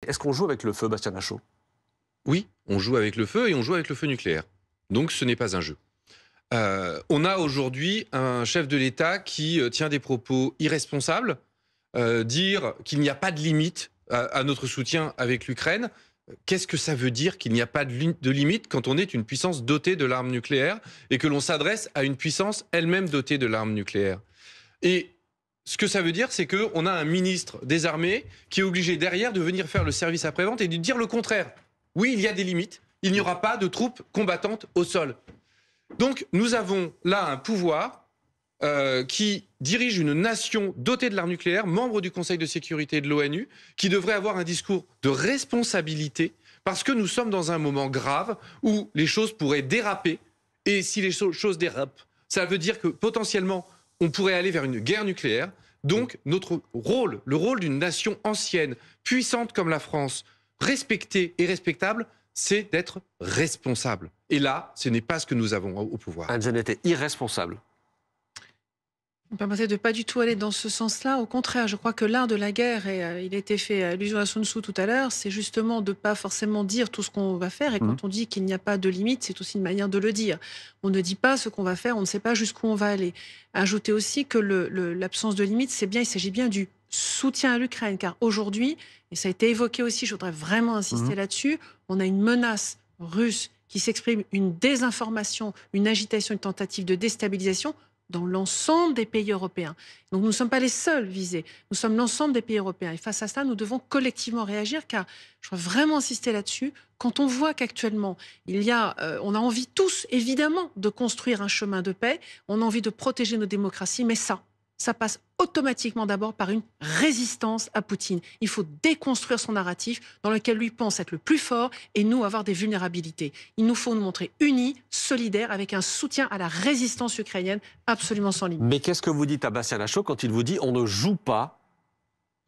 Est-ce qu'on joue avec le feu, Bastien Lachaud? Oui, on joue avec le feu et on joue avec le feu nucléaire. Donc ce n'est pas un jeu. On a aujourd'hui un chef de l'État qui tient des propos irresponsables, dire qu'il n'y a pas de limite à notre soutien avec l'Ukraine. Qu'est-ce que ça veut dire qu'il n'y a pas de limite quand on est une puissance dotée de l'arme nucléaire et que l'on s'adresse à une puissance elle-même dotée de l'arme nucléaire? Et ce que ça veut dire, c'est qu'on a un ministre des Armées qui est obligé derrière de venir faire le service après-vente et de dire le contraire. Oui, il y a des limites. Il n'y aura pas de troupes combattantes au sol. Donc, nous avons là un pouvoir qui dirige une nation dotée de l'arme nucléaire, membre du Conseil de sécurité de l'ONU, qui devrait avoir un discours de responsabilité, parce que nous sommes dans un moment grave où les choses pourraient déraper. Et si les choses dérapent, ça veut dire que potentiellement, on pourrait aller vers une guerre nucléaire. Donc, notre rôle, le rôle d'une nation ancienne, puissante comme la France, respectée et respectable, c'est d'être responsable. Et là, ce n'est pas ce que nous avons au pouvoir. Anne Genet est irresponsable. Vous me permettez de pas du tout aller dans ce sens-là. Au contraire, je crois que l'art de la guerre, et il a été fait allusion à Sun Tzu tout à l'heure, c'est justement de pas forcément dire tout ce qu'on va faire. Et quand on dit qu'il n'y a pas de limite, c'est aussi une manière de le dire. On ne dit pas ce qu'on va faire, on ne sait pas jusqu'où on va aller. Ajoutez aussi que l'absence de limite, c'est bien, il s'agit bien du soutien à l'Ukraine. Car aujourd'hui, et ça a été évoqué aussi, je voudrais vraiment insister là-dessus, on a une menace russe qui s'exprime, une désinformation, une agitation, une tentative de déstabilisation dans l'ensemble des pays européens. Donc nous ne sommes pas les seuls visés, nous sommes l'ensemble des pays européens. Et face à cela, nous devons collectivement réagir, car je veux vraiment insister là-dessus, quand on voit qu'actuellement, on a envie tous, évidemment, de construire un chemin de paix, on a envie de protéger nos démocraties, mais ça passe automatiquement d'abord par une résistance à Poutine. Il faut déconstruire son narratif dans lequel lui pense être le plus fort et nous avoir des vulnérabilités. Il nous faut nous montrer unis, solidaires, avec un soutien à la résistance ukrainienne absolument sans limite. Mais qu'est-ce que vous dites à Bastien Lachaud quand il vous dit on ne joue pas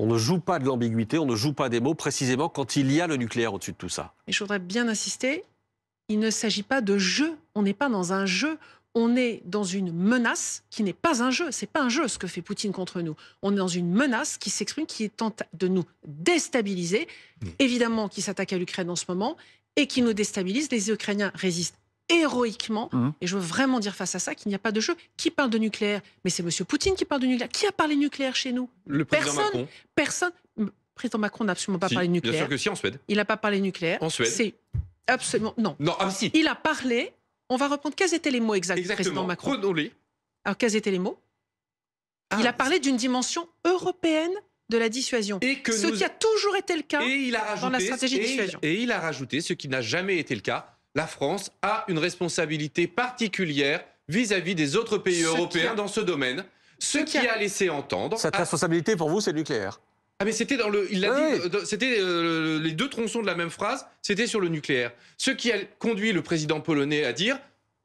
de l'ambiguïté, on ne joue pas des mots précisément quand il y a le nucléaire au-dessus de tout ça? Et je voudrais bien insister, il ne s'agit pas de jeu, on n'est pas dans un jeu. On est dans une menace qui n'est pas un jeu. C'est pas un jeu ce que fait Poutine contre nous. On est dans une menace qui s'exprime, qui tente de nous déstabiliser. Évidemment, qui s'attaque à l'Ukraine en ce moment et qui nous déstabilise. Les Ukrainiens résistent héroïquement. Et je veux vraiment dire face à ça qu'il n'y a pas de jeu. Qui parle de nucléaire? Mais c'est M. Poutine qui parle de nucléaire. Qui a parlé nucléaire chez nous? Le président Macron. Personne. Le président Macron n'a absolument pas parlé de nucléaire. Bien sûr que si, en Suède. Il n'a pas parlé de nucléaire. En Suède. C'est absolument... Non. Non, si. Il a parlé... On va reprendre. Quels étaient les mots exacts du président Macron? Prenons-les. Alors, quels étaient les mots? Il a parlé d'une dimension européenne de la dissuasion. Qui a toujours été le cas dans la stratégie de dissuasion. Et il a rajouté, ce qui n'a jamais été le cas, la France a une responsabilité particulière vis-à-vis des autres pays européens dans ce domaine. Ce qui a laissé entendre... Cette responsabilité, pour vous, c'est le nucléaire. Ah mais c'était il a dit, c'était les deux tronçons de la même phrase, c'était sur le nucléaire. Ce qui a conduit le président polonais à dire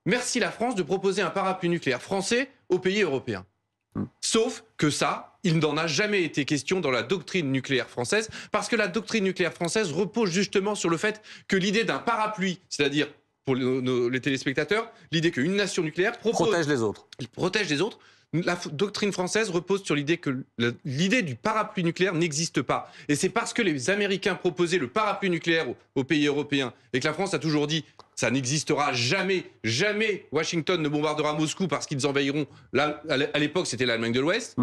merci la France de proposer un parapluie nucléaire français aux pays européens. Sauf que ça, il n'en a jamais été question dans la doctrine nucléaire française, parce que la doctrine nucléaire française repose justement sur le fait que l'idée d'un parapluie, c'est-à-dire pour les téléspectateurs, l'idée qu'une nation nucléaire protège les autres. Il protège les autres. La doctrine française repose sur l'idée que l'idée du parapluie nucléaire n'existe pas. Et c'est parce que les Américains proposaient le parapluie nucléaire aux pays européens et que la France a toujours dit ça n'existera jamais, jamais Washington ne bombardera Moscou parce qu'ils envahiront. Là, à l'époque, c'était l'Allemagne de l'Ouest.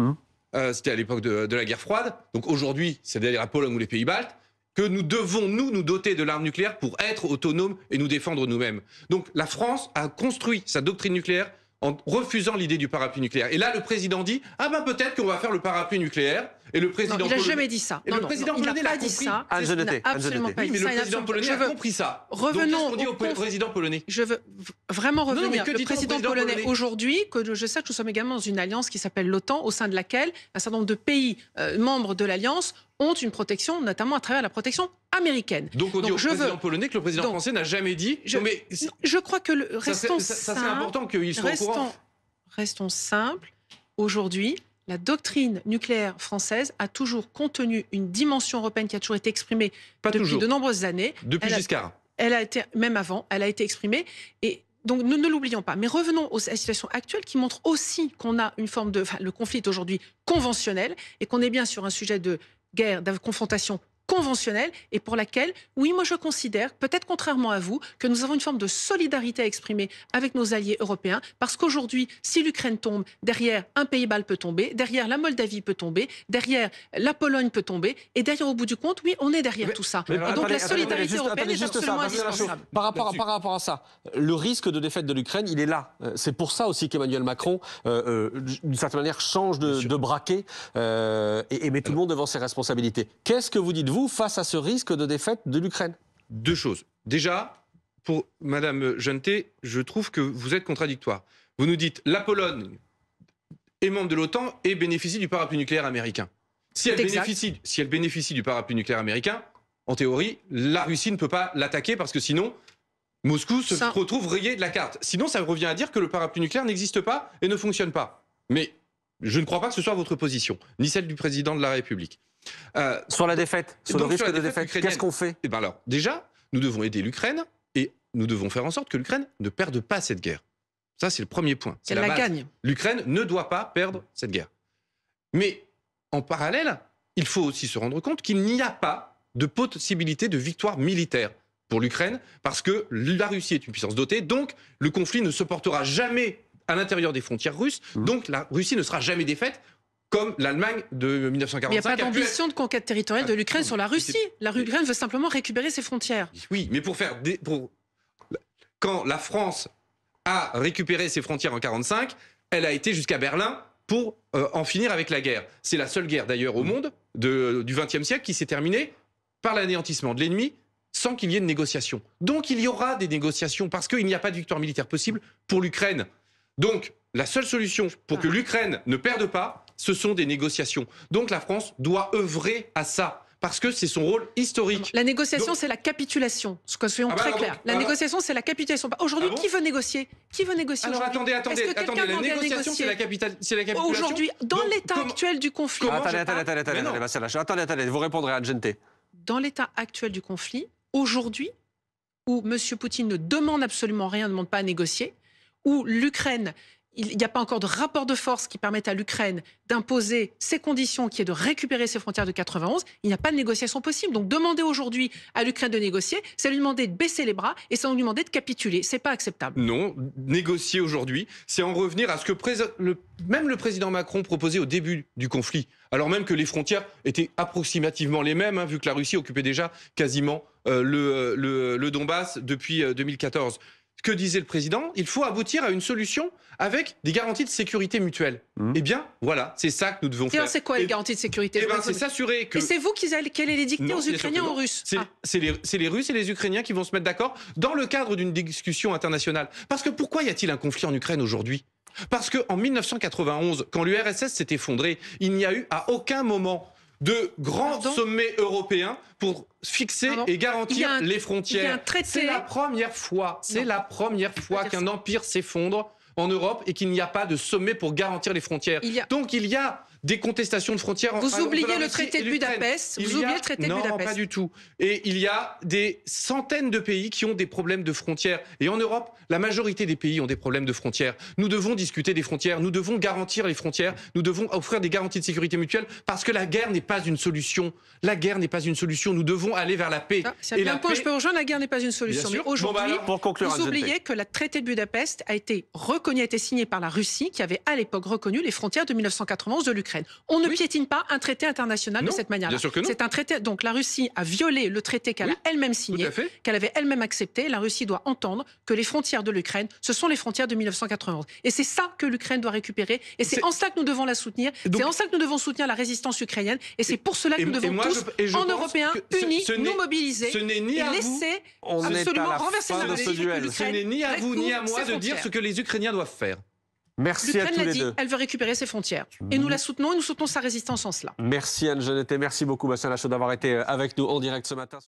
C'était à l'époque de la guerre froide. Donc aujourd'hui, c'est d'ailleurs la Pologne ou les pays baltes. Que nous devons, nous doter de l'arme nucléaire pour être autonomes et nous défendre nous-mêmes. Donc la France a construit sa doctrine nucléaire en refusant l'idée du parapluie nucléaire. Et là, le président dit « Ah ben peut-être qu'on va faire le parapluie nucléaire ». Et le président il n'a jamais dit ça. Le président polonais l'a compris. Ça. Il n'a absolument pas dit ça. Mais le président polonais a compris ça. Revenons Donc, qu'est-ce qu'on dit au président polonais? Je veux vraiment revenir. Le président polonais aujourd'hui, que je sais que nous sommes également dans une alliance qui s'appelle l'OTAN, au sein de laquelle un certain nombre de pays membres de l'alliance ont une protection, notamment à travers la protection américaine. Donc on dit au président polonais que le président français n'a jamais dit... Je crois que restons simples. Ça serait important qu'il soit au courant. Restons simples. Aujourd'hui, la doctrine nucléaire française a toujours contenu une dimension européenne qui a toujours été exprimée depuis de nombreuses années. Depuis Giscard. Elle a été, même avant, elle a été exprimée. Et donc, nous ne l'oublions pas. Mais revenons à la situation actuelle qui montre aussi qu'on a une forme de... le conflit est aujourd'hui conventionnel et qu'on est bien sur un sujet de guerre, de confrontation conventionnelle et pour laquelle, oui, moi je considère, peut-être contrairement à vous, que nous avons une forme de solidarité à exprimer avec nos alliés européens, parce qu'aujourd'hui, si l'Ukraine tombe, derrière un Pays-Bas peut tomber, derrière la Moldavie peut tomber, derrière la Pologne peut tomber, et derrière, au bout du compte, oui, on est derrière tout ça. Et donc la solidarité européenne est absolument indispensable. Par rapport à ça, le risque de défaite de l'Ukraine, il est là. C'est pour ça aussi qu'Emmanuel Macron, d'une certaine manière, change de braquet et met tout le monde devant ses responsabilités. Qu'est-ce que vous dites, vous, face à ce risque de défaite de l'Ukraine? Deux choses. Déjà, pour Madame Jeuneté, je trouve que vous êtes contradictoire. Vous nous dites la Pologne est membre de l'OTAN et bénéficie du parapluie nucléaire américain. Si elle bénéficie du parapluie nucléaire américain, en théorie, la Russie ne peut pas l'attaquer parce que sinon, Moscou se retrouve rayé de la carte. Sinon, ça revient à dire que le parapluie nucléaire n'existe pas et ne fonctionne pas. Mais je ne crois pas que ce soit votre position, ni celle du président de la République. Sur la défaite, sur le risque de défaite, qu'est-ce qu'on fait? Eh ben alors, déjà, nous devons aider l'Ukraine et nous devons faire en sorte que l'Ukraine ne perde pas cette guerre. Ça, c'est le premier point. Elle la gagne. L'Ukraine ne doit pas perdre cette guerre. Mais en parallèle, il faut aussi se rendre compte qu'il n'y a pas de possibilité de victoire militaire pour l'Ukraine parce que la Russie est une puissance dotée, donc le conflit ne se portera jamais à l'intérieur des frontières russes, donc la Russie ne sera jamais défaite comme l'Allemagne de 1945. Mais il n'y a pas d'ambition de conquête territoriale de l'Ukraine sur la Russie. La Ukraine veut simplement récupérer ses frontières. Oui, mais quand la France a récupéré ses frontières en 1945, elle a été jusqu'à Berlin pour en finir avec la guerre. C'est la seule guerre d'ailleurs au monde du XXe siècle qui s'est terminée par l'anéantissement de l'ennemi sans qu'il y ait de négociations. Donc il y aura des négociations parce qu'il n'y a pas de victoire militaire possible pour l'Ukraine. Donc la seule solution pour que l'Ukraine ne perde pas, ce sont des négociations. Donc la France doit œuvrer à ça. Parce que c'est son rôle historique. La négociation, c'est la capitulation. Soyons très clairs. La négociation, c'est la capitulation. Aujourd'hui, qui veut négocier? Qui veut négocier alors aujourd'hui? attendez. La négociation, c'est la capitulation. Aujourd'hui, dans l'état actuel du conflit. Attendez, vous répondrez à Gente. Dans l'état actuel du conflit, aujourd'hui, où M. Poutine ne demande absolument rien, ne demande pas à négocier, où l'Ukraine, il n'y a pas encore de rapport de force qui permette à l'Ukraine d'imposer ses conditions, qui est de récupérer ses frontières de 91, il n'y a pas de négociation possible. Donc demander aujourd'hui à l'Ukraine de négocier, c'est lui demander de baisser les bras et c'est lui demander de capituler. C'est pas acceptable. Non, négocier aujourd'hui, c'est en revenir à ce que même le président Macron proposait au début du conflit, alors même que les frontières étaient approximativement les mêmes, vu que la Russie occupait déjà quasiment le Donbass depuis 2014. Que disait le président? Il faut aboutir à une solution avec des garanties de sécurité mutuelle. Eh bien, voilà, c'est ça que nous devons faire. C'est quoi les garanties de sécurité? C'est s'assurer que... Et c'est vous qui allez les dicter aux Ukrainiens ou aux Russes? C'est les Russes et les Ukrainiens qui vont se mettre d'accord dans le cadre d'une discussion internationale. Parce que pourquoi y a-t-il un conflit en Ukraine aujourd'hui? Parce qu'en 1991, quand l'URSS s'est effondrée, il n'y a eu à aucun moment de grands sommets européens pour fixer et garantir les frontières. C'est la première fois, qu'un empire s'effondre en Europe et qu'il n'y a pas de sommet pour garantir les frontières. Donc il y a des contestations de frontières. Vous oubliez le traité de Budapest. Vous oubliez le traité de Budapest. Non, pas du tout. Et il y a des centaines de pays qui ont des problèmes de frontières. Et en Europe, la majorité des pays ont des problèmes de frontières. Nous devons discuter des frontières. Nous devons garantir les frontières. Nous devons offrir des garanties de sécurité mutuelle parce que la guerre n'est pas une solution. La guerre n'est pas une solution. Nous devons aller vers la paix. C'est un point, je peux rejoindre, la guerre n'est pas une solution. Mais aujourd'hui, vous oubliez que le traité de Budapest a été reconnu, a été signé par la Russie, qui avait à l'époque reconnu les frontières de 1991 de l'Ukraine. On ne piétine pas un traité international de cette manière-là. C'est un traité. Donc la Russie a violé le traité qu'elle a elle-même signé, qu'elle avait elle-même accepté. La Russie doit entendre que les frontières de l'Ukraine, ce sont les frontières de 1991. Et c'est ça que l'Ukraine doit récupérer. Et c'est en cela que nous devons la soutenir. C'est en cela que nous devons soutenir la résistance ukrainienne. Et c'est pour cela que nous devons tous, en Européens, unis, nous mobiliser et laisser absolument renverser la Russie. Ce n'est ni à vous ni à moi de dire ce que les Ukrainiens doivent faire. Merci à tous les deux. Elle veut récupérer ses frontières. Et nous la soutenons et nous soutenons sa résistance en cela. Merci Anne Genetet, merci beaucoup Bastien Lachaud d'avoir été avec nous en direct ce matin.